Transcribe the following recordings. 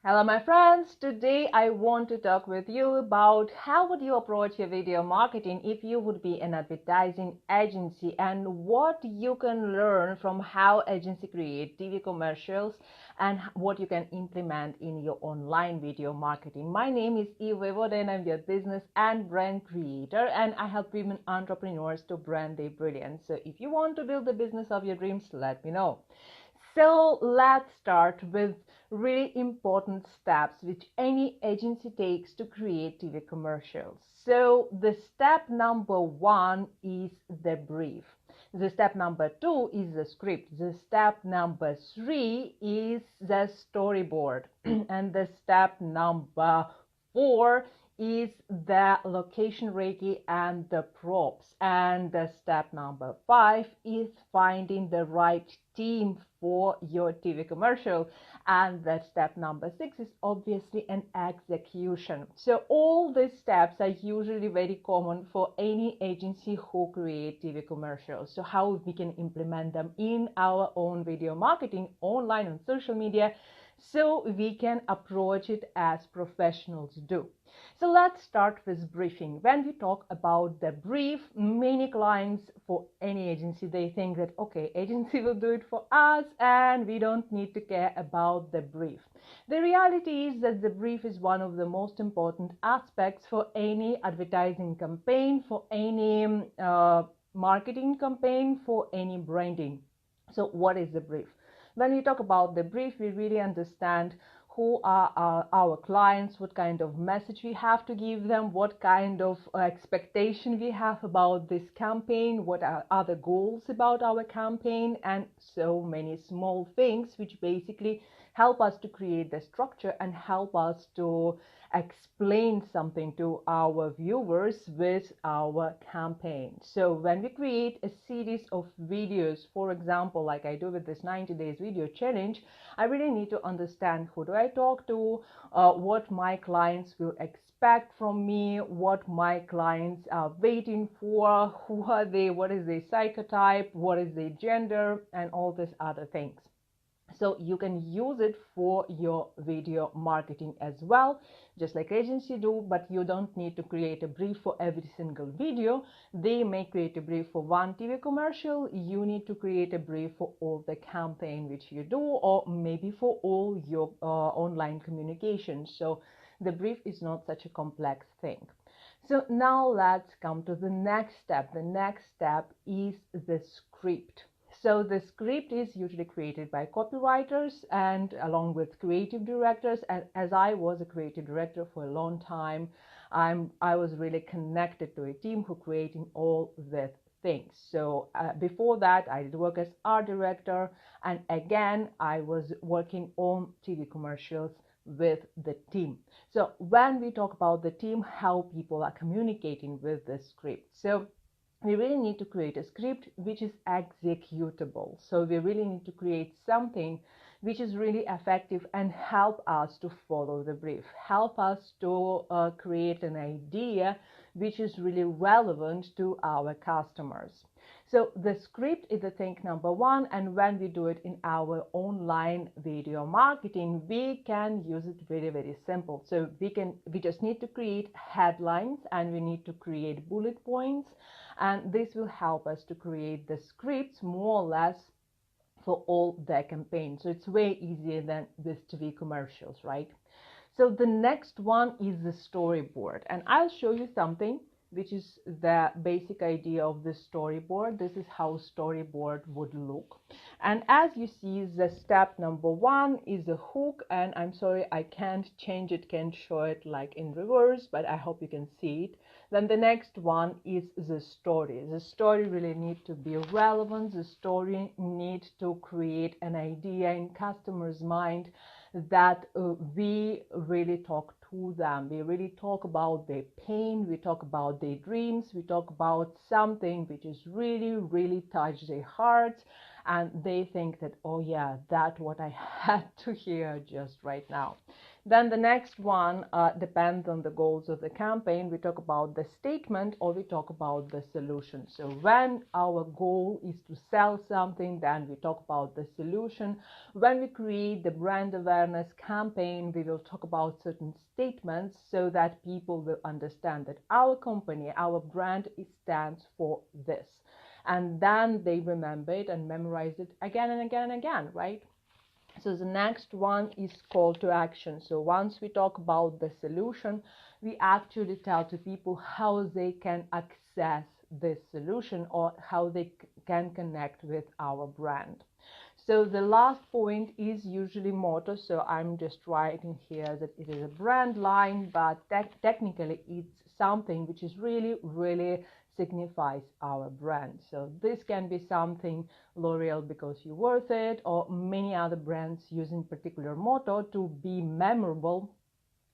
Hello my friends, today I want to talk with you about how would you approach your video marketing if you would be an advertising agency and what you can learn from how agency create TV commercials and what you can implement in your online video marketing. My name is Voyevoda and I'm your business and brand creator and I help women entrepreneurs to brand their brilliance. So if you want to build the business of your dreams, let me know. So let's start with really important steps which any agency takes to create TV commercials. So the step number one is the brief. The step number two is the script. The step number three is the storyboard. And the step number four is the location Reiki and the props. And the step number five is finding the right team for your TV commercial. And the step number six is obviously an execution. So all these steps are usually very common for any agency who create TV commercials. So how we can implement them in our own video marketing online on social media so we can approach it as professionals do. So let's start with briefing. When we talk about the brief, many clients for any agency, they think that, okay, agency will do it for us and we don't need to care about the brief. The reality is that the brief is one of the most important aspects for any advertising campaign, for any marketing campaign, for any branding. So what is the brief? When we talk about the brief, we really understand who are our clients, what kind of message we have to give them, what kind of expectation we have about this campaign, what are other goals about our campaign, and so many small things which basically help us to create the structure and help us to explain something to our viewers with our campaign. So when we create a series of videos, for example, like I do with this 90 days video challenge, I really need to understand who do I talk to, what my clients will expect from me, what my clients are waiting for, who are they, what is their psychotype, what is their gender, and all these other things. So you can use it for your video marketing as well, just like agency do, but you don't need to create a brief for every single video. They may create a brief for one TV commercial. You need to create a brief for all the campaign which you do, or maybe for all your online communication. So the brief is not such a complex thing. So now let's come to the next step. The next step is the script. So the script is usually created by copywriters and along with creative directors. And as I was a creative director for a long time, I was really connected to a team who creating all the things. So before that, I did work as art director. And again, I was working on TV commercials with the team. So when we talk about the team, how people are communicating with the script. So we really need to create a script which is executable. So we really need to create something which is really effective and help us to follow the brief, help us to create an idea which is really relevant to our customers. So the script is the thing number one, and when we do it in our online video marketing, we can use it very simple. So we just need to create headlines and we need to create bullet points, and this will help us to create the scripts more or less for all the campaigns. So it's way easier than with TV commercials, right? So the next one is the storyboard, and I'll show you something which is the basic idea of the storyboard. This is how storyboard would look. And as you see, the step number one is the hook, and I'm sorry I can't change it, can't show it like in reverse, but I hope you can see it. Then the next one is the story. The story really needs to be relevant. The story needs to create an idea in customers' mind that we really talk to them. We really talk about their pain, we talk about their dreams, we talk about something which is really touch their hearts, and they think that, oh yeah, that's what I had to hear just right now. Then the next one depends on the goals of the campaign. We talk about the statement or we talk about the solution. So when our goal is to sell something, then we talk about the solution. When we create the brand awareness campaign, we will talk about certain statements so that people will understand that our company, our brand, stands for this. And then they remember it and memorize it again and again and again, right? So the next one is call to action. So once we talk about the solution, we actually tell to people how they can access this solution or how they can connect with our brand. So the last point is usually motto. So I'm just writing here that it is a brand line, but technically it's something which is really signifies our brand. So this can be something L'Oreal because you're worth it, or many other brands using particular motto to be memorable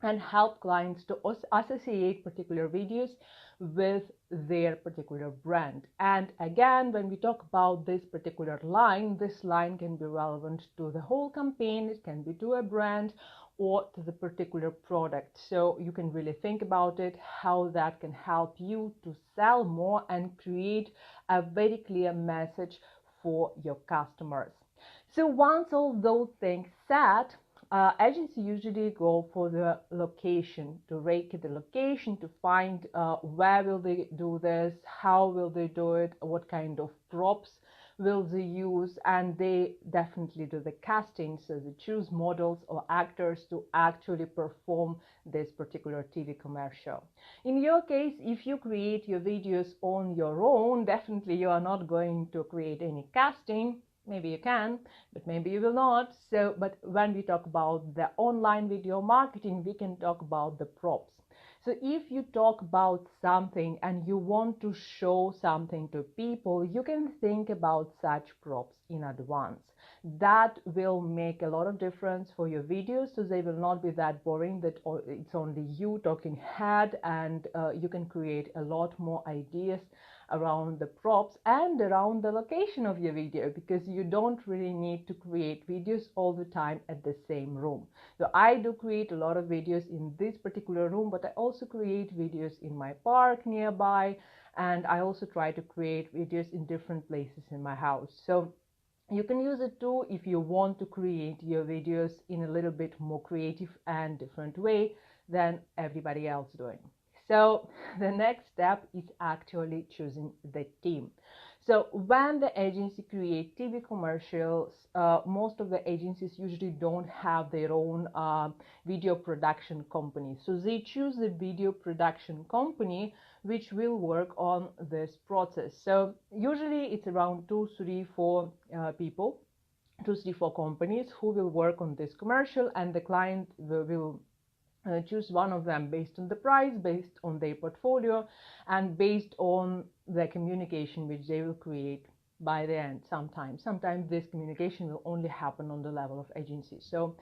and help clients to associate particular videos with their particular brand. And again, when we talk about this particular line, this line can be relevant to the whole campaign, it can be to a brand or to the particular product. So you can really think about it, how that can help you to sell more and create a very clear message for your customers. So once all those things said, agency usually go for the location, to Reiki the location, to find where will they do this, how will they do it, what kind of props will they use, and they definitely do the casting. So they choose models or actors to actually perform this particular TV commercial. In your case, if you create your videos on your own, definitely you are not going to create any casting. Maybe you can, but maybe you will not. So, but when we talk about the online video marketing, we can talk about the props. So if you talk about something and you want to show something to people, you can think about such props in advance. That will make a lot of difference for your videos, so they will not be that boring that it's only you talking head, and you can create a lot more ideas around the props and around the location of your video, because you don't really need to create videos all the time at the same room. So I do create a lot of videos in this particular room, but I also create videos in my park nearby, and I also try to create videos in different places in my house. So you can use it too if you want to create your videos in a little bit more creative and different way than everybody else doing. So the next step is actually choosing the team. So when the agency create TV commercials, most of the agencies usually don't have their own video production company. So they choose a video production company which will work on this process. So usually it's around 2, 3, 4 people, 2, 3, 4 companies who will work on this commercial, and the client will choose one of them based on the price, based on their portfolio, and based on the communication which they will create by the end. Sometimes this communication will only happen on the level of agency. So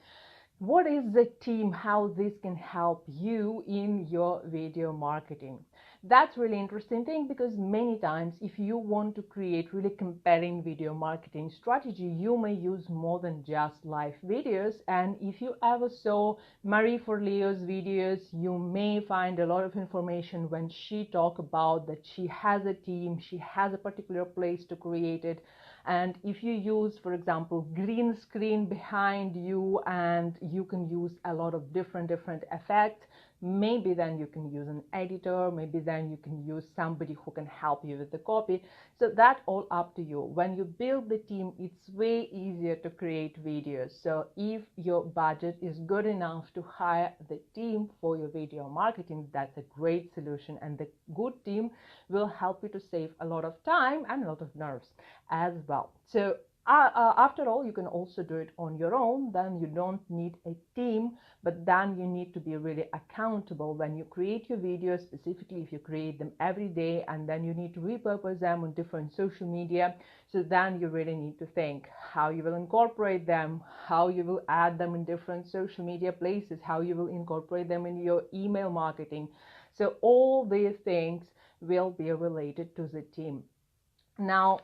what is the team, how this can help you in your video marketing? That's really interesting thing, because many times if you want to create really compelling video marketing strategy, you may use more than just live videos. And if you ever saw Marie Forleo's videos, you may find a lot of information when she talk about that she has a team, she has a particular place to create it. And if you use, for example, green screen behind you, and you can use a lot of different effects, maybe then you can use an editor, maybe then you can use somebody who can help you with the copy. So that's all up to you. When you build the team, it's way easier to create videos. So if your budget is good enough to hire the team for your video marketing, that's a great solution, and the good team will help you to save a lot of time and a lot of nerves as well. So after all, you can also do it on your own. Then you don't need a team, but then you need to be really accountable when you create your videos, specifically if you create them every day, and then you need to repurpose them on different social media. So then you really need to think how you will incorporate them, how you will add them in different social media places, how you will incorporate them in your email marketing. So all these things will be related to the team. Now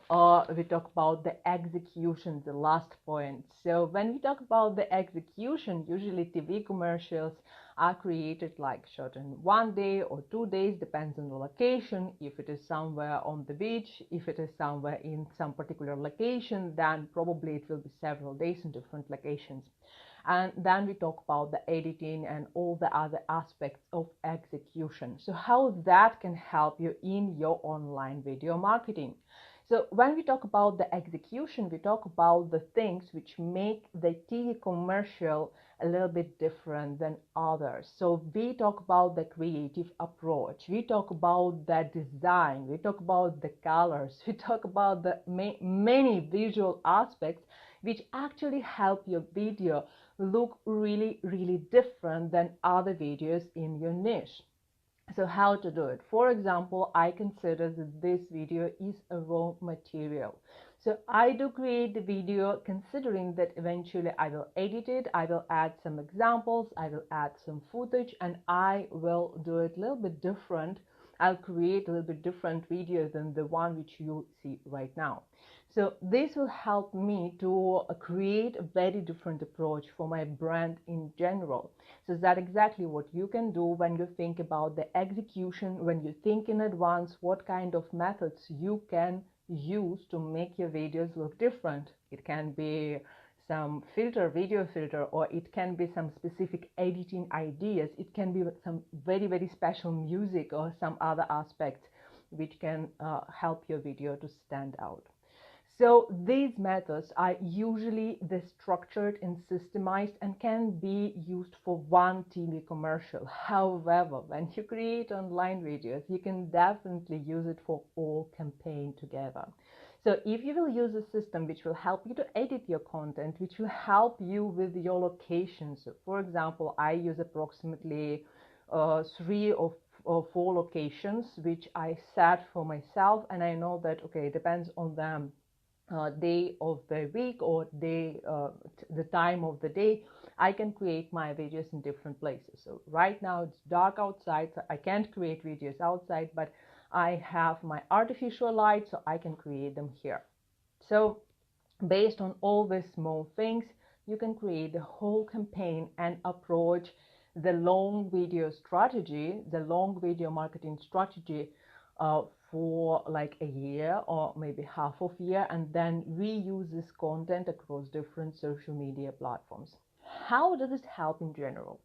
we talk about the execution, the last point. So when we talk about the execution, usually TV commercials are created like shot in 1 day or 2 days, depends on the location. If it is somewhere on the beach, if it is somewhere in some particular location, then probably it will be several days in different locations. And then we talk about the editing and all the other aspects of execution. So how that can help you in your online video marketing. So when we talk about the execution, we talk about the things which make the TV commercial a little bit different than others. So we talk about the creative approach, we talk about the design, we talk about the colors, we talk about the many visual aspects which actually help your video look really different than other videos in your niche. So how to do it? For example, I consider that this video is a raw material. So I do create the video considering that eventually I will edit it, I will add some examples, I will add some footage, and I will do it a little bit different. I'll create a little bit different video than the one which you see right now. So this will help me to create a very different approach for my brand in general. So that's exactly what you can do when you think about the execution, when you think in advance what kind of methods you can use to make your videos look different. It can be some video filter, or it can be some specific editing ideas. It can be some very special music or some other aspect which can help your video to stand out. So these methods are usually the structured and systemized and can be used for one TV commercial. However, when you create online videos, you can definitely use it for all campaign together. So if you will use a system which will help you to edit your content, which will help you with your locations. So for example, I use approximately 3 or 4 locations which I set for myself, and I know that, okay, it depends on them. Day of the week or the time of the day, I can create my videos in different places. So right now it's dark outside, so I can't create videos outside, but I have my artificial light, so I can create them here. So based on all these small things, you can create the whole campaign and approach the long video strategy, the long video marketing strategy for like a year or maybe half of a year, and then reuse this content across different social media platforms. How does it help in general?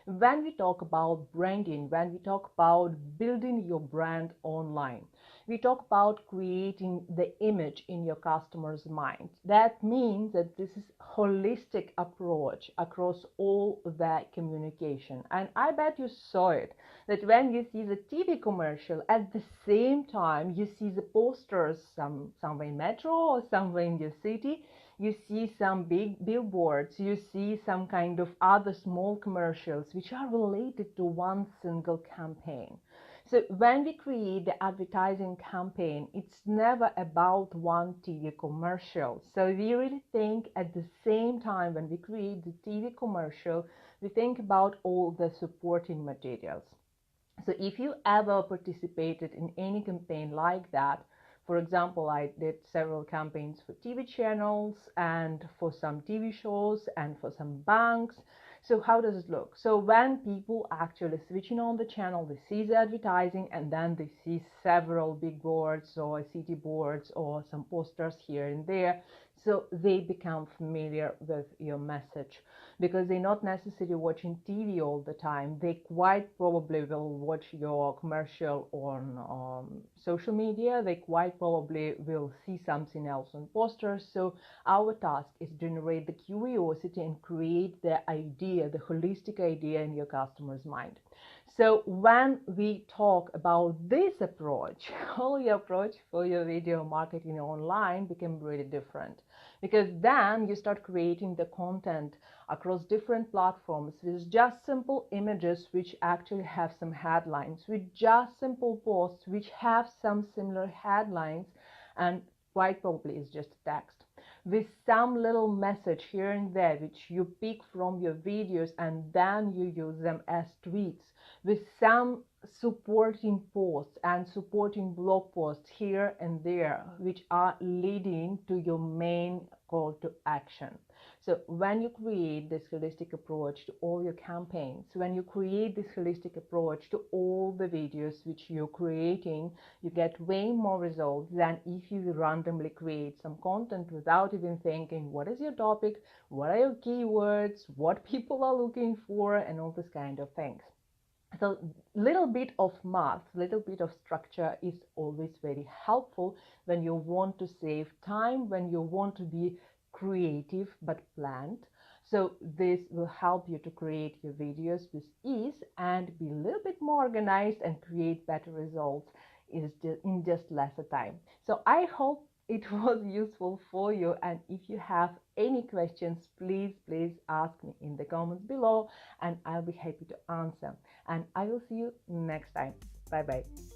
When we talk about branding, when we talk about building your brand online, we talk about creating the image in your customer's mind. That means that this is holistic approach across all the communication. And I bet you saw it, that when you see the TV commercial, at the same time you see the posters somewhere in metro or somewhere in your city, you see some big billboards, you see some kind of other small commercials which are related to one single campaign. So when we create the advertising campaign, it's never about one TV commercial. So we really think at the same time when we create the TV commercial, we think about all the supporting materials. So if you ever participated in any campaign like that, for example, I did several campaigns for TV channels and for some TV shows and for some banks. So how does it look? So when people actually switching on the channel, they see the advertising and then they see several big boards or city boards or some posters here and there. So they become familiar with your message, because they're not necessarily watching TV all the time. They quite probably will watch your commercial on social media. They quite probably will see something else on posters. So our task is generate the curiosity and create the idea, the holistic idea in your customer's mind. So when we talk about this approach, all your approach for your video marketing online become really different, because then you start creating the content across different platforms with just simple images which actually have some headlines, with just simple posts which have some similar headlines, and quite probably is just text. with some little message here and there which you pick from your videos and then you use them as tweets, with some supporting posts and supporting blog posts here and there which are leading to your main call to action. So when you create this holistic approach to all your campaigns, when you create this holistic approach to all the videos which you're creating, you get way more results than if you randomly create some content without even thinking what is your topic, what are your keywords, what people are looking for, and all this kind of things. So little bit of math, little bit of structure is always very helpful when you want to save time, when you want to be creative but planned. So this will help you to create your videos with ease and be a little bit more organized and create better results in just lesser time. So I hope it was useful for you, and if you have any questions, please ask me in the comments below and I'll be happy to answer. And I will see you next time. Bye bye.